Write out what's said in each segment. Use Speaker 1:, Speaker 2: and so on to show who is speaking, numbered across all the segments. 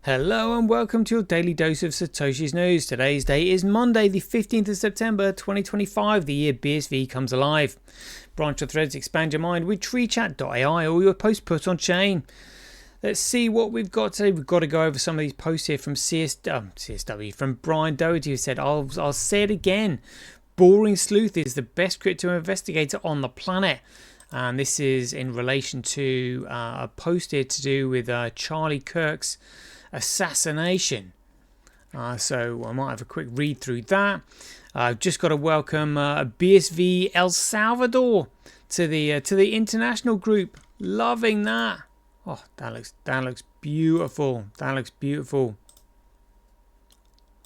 Speaker 1: Hello and welcome to your daily dose of Satoshi's news. Today's date is Monday, the 15th of September 2025, the year BSV comes alive. Branch your threads, expand your mind with treechat.ai or your post put on chain. Let's see what we've got today. We've got to go over some of these posts here from CSW, from Brian Doherty, who said, I'll say it again. Boring Sleuth is the best crypto investigator on the planet. And this is in relation to a post here to do with Charlie Kirk's assassination. So I might have a quick read through that. I've just got to welcome BSV El Salvador to the international group. Loving that. Oh, that looks beautiful. That looks beautiful.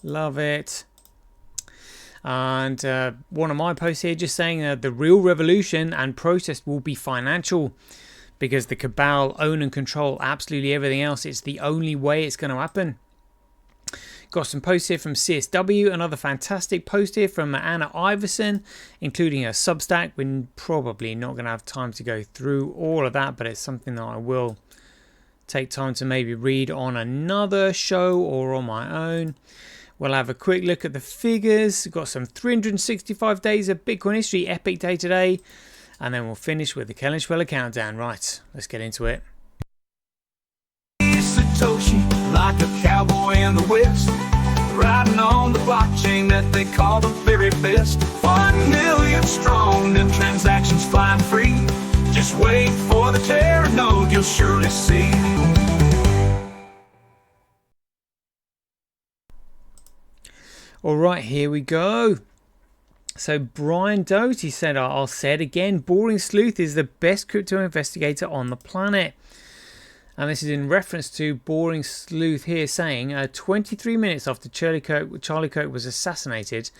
Speaker 1: Love it. And one of my posts here just saying the real revolution and protest will be financial, because the cabal own and control absolutely everything else. It's the only way it's going to happen. Got some posts here from CSW, another fantastic post here from Anna Iverson, including a Substack. We're probably not going to have time to go through all of that, but it's something that I will take time to maybe read on another show or on my own. We'll have a quick look at the figures. Got some 365 days of Bitcoin history, epic day today. And then we'll finish with the Kellenschweller countdown. Right, let's get into it.
Speaker 2: Satoshi, like a cowboy in the West, riding on the blockchain that they call the very best. 1 million strong, them transactions flying free. Just wait for the Terra node, you'll surely see.
Speaker 1: All right, here we go. So Brian Doherty said, I'll say it again, Boring Sleuth is the best crypto investigator on the planet. And this is in reference to Boring Sleuth here saying, 23 minutes after Charlie Kirk was assassinated,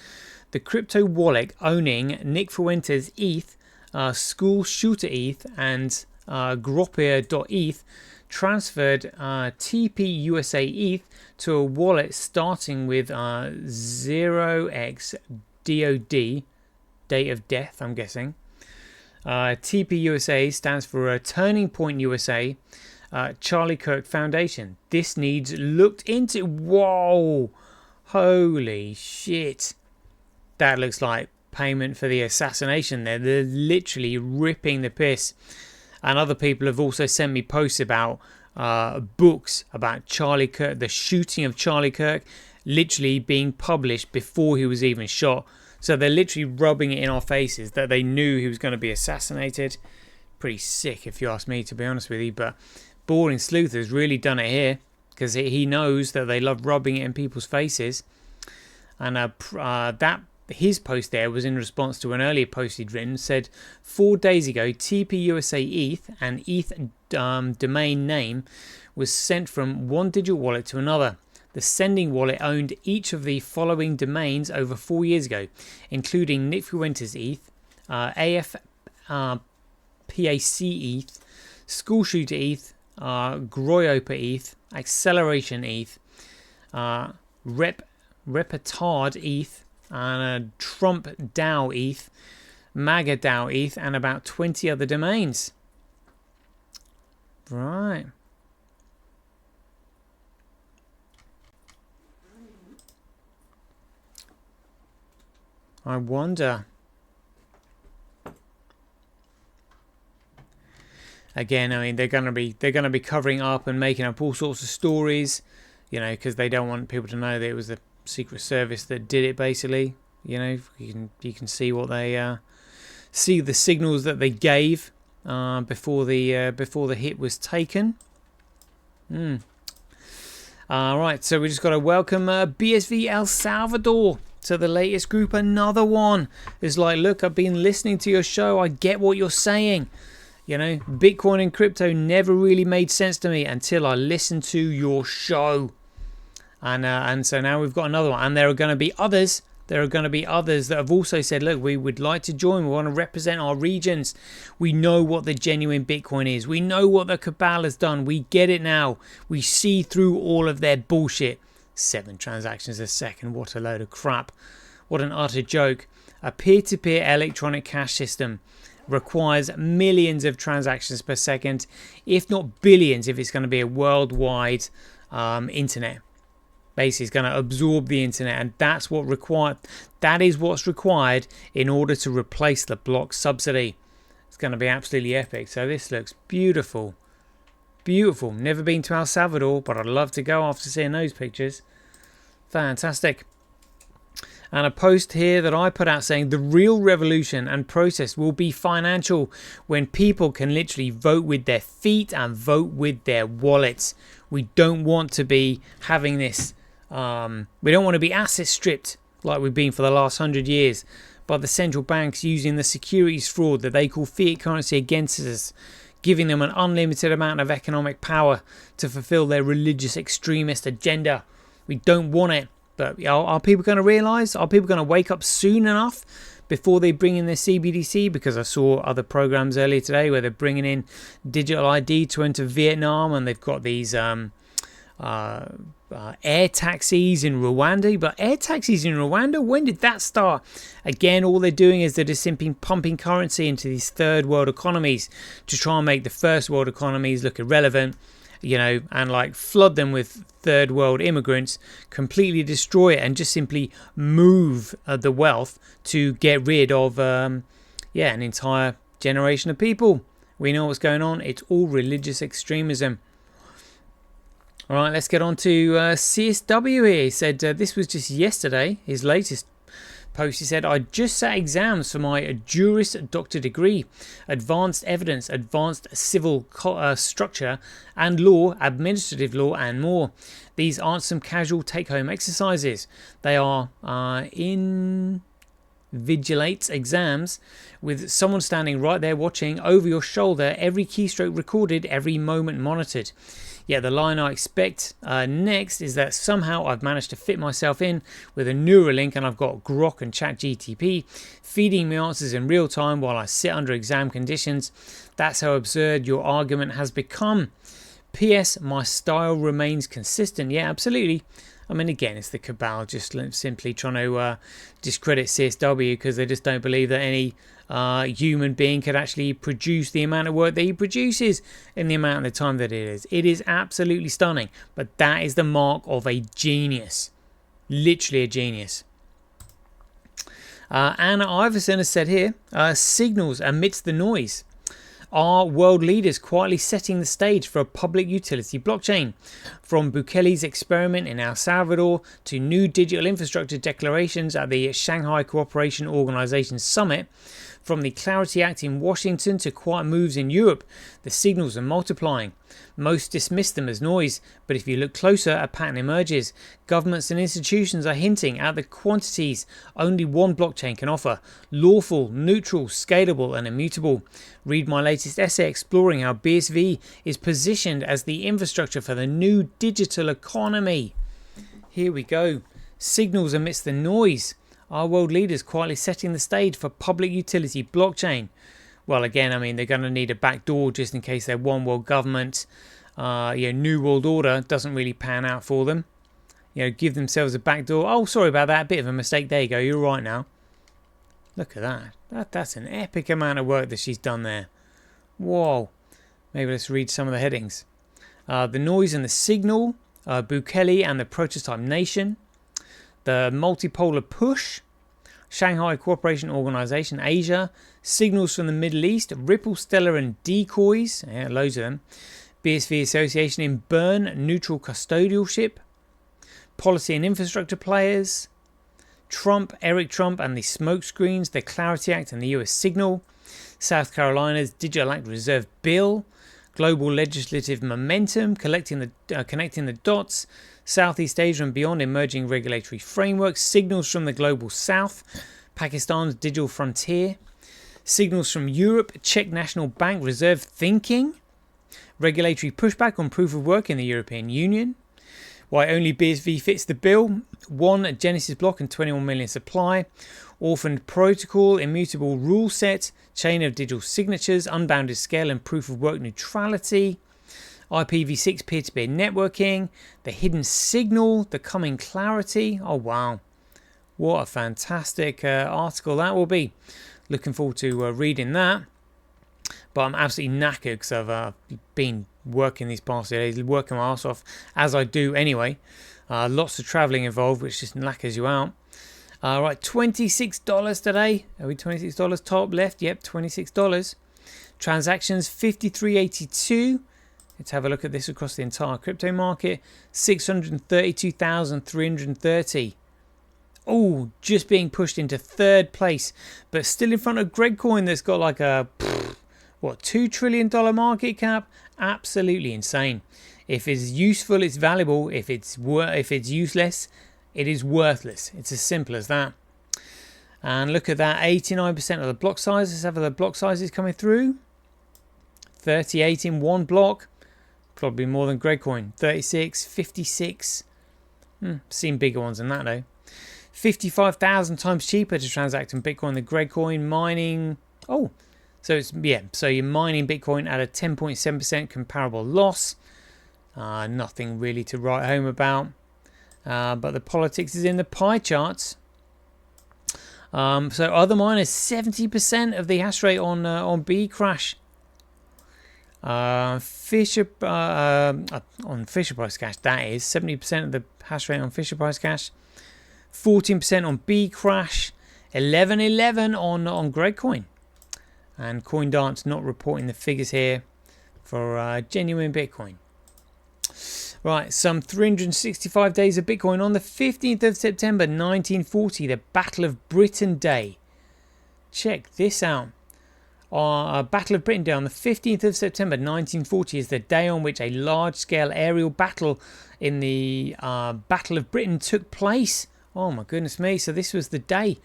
Speaker 1: the crypto wallet owning Nick Fuentes ETH, School Shooter ETH, and Gropia.eth transferred TPUSA ETH to a wallet starting with 0x DOD, date of death, I'm guessing. TPUSA stands for Turning Point USA, Charlie Kirk Foundation. This needs looked into. Whoa! Holy shit. That looks like payment for the assassination there. They're literally ripping the piss. And other people have also sent me posts about books about Charlie Kirk, the shooting of Charlie Kirk, literally being published before he was even shot. So they're literally rubbing it in our faces that they knew he was going to be assassinated. Pretty sick, if you ask me, to be honest with you. But Boring Sleuth has really done it here, because he knows that they love rubbing it in people's faces. And his post there was in response to an earlier post he'd written. Said 4 days ago, TPUSA ETH, an ETH domain name, was sent from one digital wallet to another. The sending wallet owned each of the following domains over 4 years ago, including Nick Fuentes ETH, AFPAC ETH, School Shooter ETH, Groyopa ETH, Acceleration ETH, Repetard ETH, and Trump DAO ETH, MAGA DAO ETH, and about 20 other domains. Right. I wonder. Again, I mean, they're gonna be covering up and making up all sorts of stories, you know, because they don't want people to know that it was the Secret Service that did it. Basically, you know, you can see what they see the signals that they gave before the hit was taken. All right, so we just got to welcome BSV El Salvador to the latest group. Another one is like, look, I've been listening to your show. I get what you're saying. You know, Bitcoin and crypto never really made sense to me until I listened to your show. And so now we've got another one. And there are going to be others. There are going to be others that have also said, look, we would like to join. We want to represent our regions. We know what the genuine Bitcoin is. We know what the cabal has done. We get it now. We see through all of their bullshit. 7 transactions a second. What a load of crap. What an utter joke. A peer-to-peer electronic cash system requires millions of transactions per second, if not billions, if it's going to be a worldwide internet. Basically, it's going to absorb the internet, and that's what required. That is what's required in order to replace the block subsidy. It's going to be absolutely epic. So this looks beautiful, beautiful. Never been to El Salvador, but I'd love to go after seeing those pictures. Fantastic. And a post here that I put out saying the real revolution and process will be financial, when people can literally vote with their feet and vote with their wallets. We don't want to be having this. We don't want to be asset stripped like we've been for the last 100 years by the central banks using the securities fraud that they call fiat currency against us, giving them an unlimited amount of economic power to fulfill their religious extremist agenda. We don't want it. But are people going to realise? Are people going to wake up soon enough before they bring in their CBDC? Because I saw other programs earlier today where they're bringing in digital ID to enter Vietnam, and they've got these air taxis in Rwanda. But air taxis in Rwanda, when did that start? Again, all they're doing is they're just simply pumping currency into these third world economies to try and make the first world economies look irrelevant, and like flood them with third world immigrants, completely destroy it, and just simply move the wealth to get rid of an entire generation of people. We know what's going on. It's all religious extremism. All right, let's get on to CSW here. He said this was just yesterday, his latest post. He said, I just sat exams for my Juris Doctor degree, advanced evidence, advanced civil structure and law, administrative law and more. These aren't some casual take-home exercises. They are invigilate exams with someone standing right there watching over your shoulder, every keystroke recorded, every moment monitored. Yeah, the line I expect next is that somehow I've managed to fit myself in with a Neuralink, and I've got Grok and ChatGTP feeding me answers in real time while I sit under exam conditions. That's how absurd your argument has become. P.S. My style remains consistent. Yeah, absolutely. I mean, again, it's the cabal just simply trying to discredit CSW because they just don't believe that any human being could actually produce the amount of work that he produces in the amount of time that it is. It is absolutely stunning, but that is the mark of a genius. Literally a genius. Anna Iverson has said here, signals amidst the noise. Are world leaders quietly setting the stage for a public utility blockchain? From Bukele's experiment in El Salvador to new digital infrastructure declarations at the Shanghai Cooperation Organization Summit, from the Clarity Act in Washington to quiet moves in Europe, the signals are multiplying. Most dismiss them as noise, but if you look closer, a pattern emerges. Governments and institutions are hinting at the quantities only one blockchain can offer: lawful, neutral, scalable and immutable. Read my latest essay exploring how BSV is positioned as the infrastructure for the new digital economy. Here we go. Signals amidst the noise. Are world leaders quietly setting the stage for public utility blockchain? Well, again, I mean, they're going to need a backdoor just in case their one world government, new world order doesn't really pan out for them. Give themselves a backdoor. Oh, sorry about that. A bit of a mistake. There you go. You're right now. Look at that. That's an epic amount of work that she's done there. Whoa. Maybe let's read some of the headings. The noise and the signal. Bukele and the prototype nation. The multipolar push. Shanghai Cooperation Organization, Asia. Signals from the Middle East. Ripple, Stellar and Decoys. Yeah, loads of them. BSV Association in Bern. Neutral custodialship. Policy and infrastructure players. Trump, Eric Trump and the smokescreens. The Clarity Act and the US signal. South Carolina's Digital Act Reserve Bill. Global legislative momentum. Connecting the dots. Southeast Asia and beyond, emerging regulatory frameworks. Signals from the global south. Pakistan's digital frontier. Signals from Europe. Czech National Bank reserve thinking. Regulatory pushback on proof of work in the European Union. Why only BSV fits the bill. 1 Genesis block and 21 million supply. Orphaned protocol. Immutable rule set. Chain of digital signatures. Unbounded scale and proof of work neutrality. IPv6 peer-to-peer networking, the hidden signal, the coming clarity. Oh, wow. What a fantastic article that will be. Looking forward to reading that. But I'm absolutely knackered because I've been working these past 2 days, working my ass off, as I do anyway. Lots of travelling involved, which just knackers you out. Right, $26 today. Are we $26? Top left, yep, $26. Transactions, 5382. Let's have a look at this across the entire crypto market. 632,330. Oh, just being pushed into third place, but still in front of Gregcoin that's got like a, $2 trillion market cap? Absolutely insane. If it's useful, it's valuable. If it's useless, it is worthless. It's as simple as that. And look at that, 89% of the block size. Let's have the block sizes coming through. 38 in one block. Probably more than Gregcoin. 36, 56. Seen bigger ones than that though. 55,000 times cheaper to transact in Bitcoin than Gregcoin. Mining. Oh, so you're mining Bitcoin at a 10.7% comparable loss. Nothing really to write home about. But the politics is in the pie charts. So other miners, 70% of the hash rate on Bcrash. On Fisher Price Cash, that is 70% of the hash rate on Fisher Price Cash, 14% on Bcrash, 11.11 on Gregcoin, and CoinDance not reporting the figures here for genuine Bitcoin. Right, some 365 days of Bitcoin on the 15th of September 1940, the Battle of Britain Day. Check this out. Battle of Britain Day on the 15th of September 1940 is the day on which a large-scale aerial battle in the Battle of Britain took place. Oh my goodness me, so this was the day.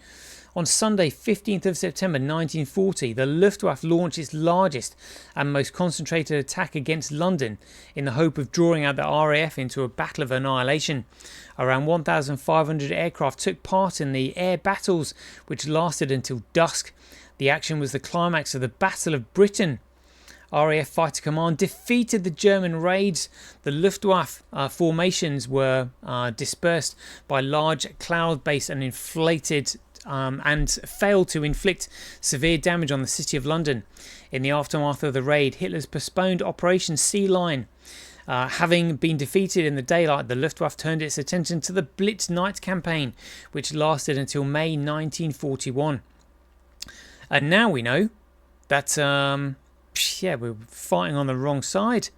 Speaker 1: On Sunday, 15th of September 1940, the Luftwaffe launched its largest and most concentrated attack against London in the hope of drawing out the RAF into a battle of annihilation. Around 1,500 aircraft took part in the air battles, which lasted until dusk. The action was the climax of the Battle of Britain. RAF Fighter Command defeated the German raids. The Luftwaffe formations were dispersed by large cloud-based and inflated and failed to inflict severe damage on the city of London. In the aftermath of the raid, Hitler's postponed Operation Sea Lion. Having been defeated in the daylight, the Luftwaffe turned its attention to the Blitz Night campaign, which lasted until May 1941. And now we know that, we're fighting on the wrong side,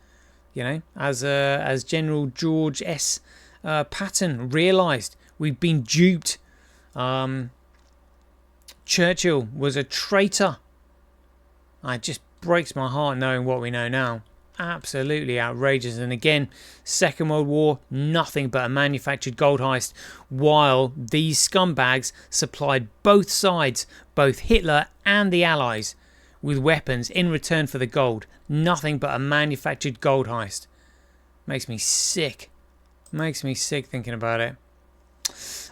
Speaker 1: as General George S. Patton realised. We've been duped. Churchill was a traitor. It just breaks my heart knowing what we know now. Absolutely outrageous. And again, Second World War, nothing but a manufactured gold heist, while these scumbags supplied both sides, both Hitler and the Allies, with weapons in return for the gold. Nothing but a manufactured gold heist. Makes me sick. Makes me sick thinking about it.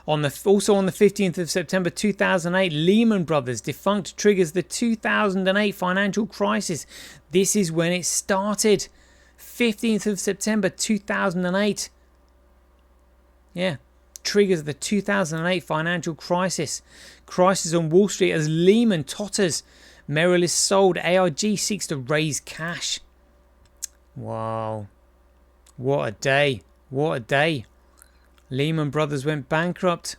Speaker 1: Also on the 15th of September 2008, Lehman Brothers defunct triggers the 2008 financial crisis. This is when it started. 15th of September 2008. Yeah, triggers the 2008 financial crisis. Crisis on Wall Street as Lehman totters. Merrill is sold. AIG seeks to raise cash. Wow. What a day. What a day. Lehman Brothers went bankrupt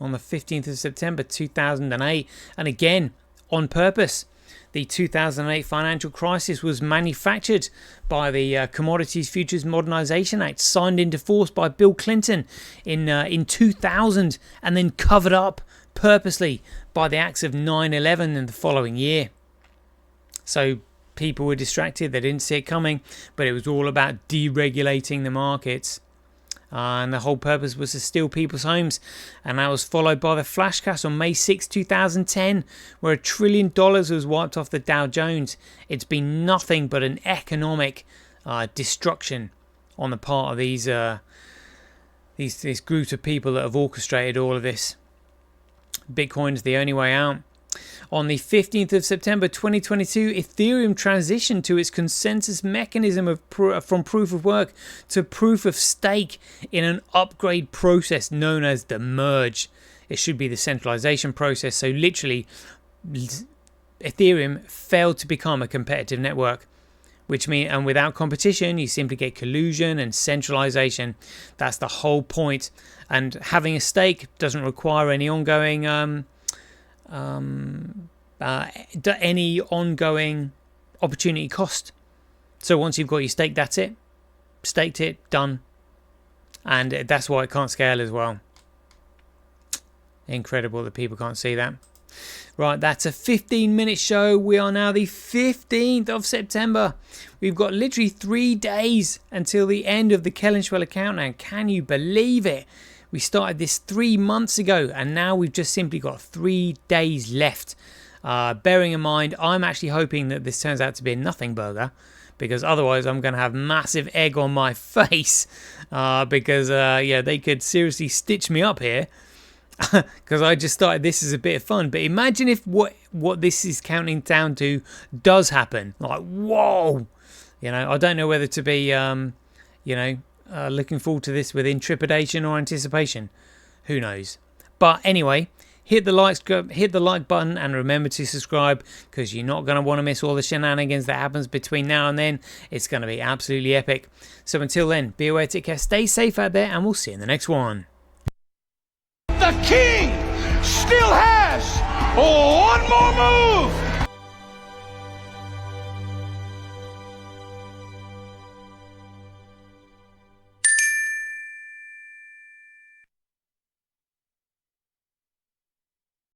Speaker 1: on the 15th of September 2008, and again on purpose. The 2008 financial crisis was manufactured by the Commodities Futures Modernization Act, signed into force by Bill Clinton in 2000, and then covered up purposely by the acts of 9/11 in the following year. So people were distracted, they didn't see it coming, but it was all about deregulating the markets. And the whole purpose was to steal people's homes. And that was followed by the flash crash on May 6, 2010, where $1 trillion was wiped off the Dow Jones. It's been nothing but an economic destruction on the part of this group of people that have orchestrated all of this. Bitcoin's the only way out. On the 15th of September 2022, Ethereum transitioned to its consensus mechanism from proof of work to proof of stake in an upgrade process known as the merge. It should be the centralization process. So literally, Ethereum failed to become a competitive network. which means, and without competition, you simply get collusion and centralization. That's the whole point. And having a stake doesn't require any ongoing opportunity cost. So once you've got your stake, that's it. Staked it, done. And that's why it can't scale as well. Incredible that people can't see that. Right, that's a 15-minute show. We are now the 15th of September. We've got literally 3 days until the end of the Kellenschweller countdown. Can you believe it? We started this 3 months ago, and now we've just simply got 3 days left. Bearing in mind, I'm actually hoping that this turns out to be a nothing burger, because otherwise I'm going to have massive egg on my face. Because they could seriously stitch me up here. Because I just started this as a bit of fun. But imagine if what this is counting down to does happen. Like, whoa! You know, I don't know whether to be, looking forward to this with intrepidation or anticipation. Who knows? But anyway, hit the like button and remember to subscribe, because you're not going to want to miss all the shenanigans that happens between now and then. It's going to be absolutely epic. So until then, be aware, take care, stay safe out there, and we'll see you in the next one.
Speaker 2: The king still has one more move.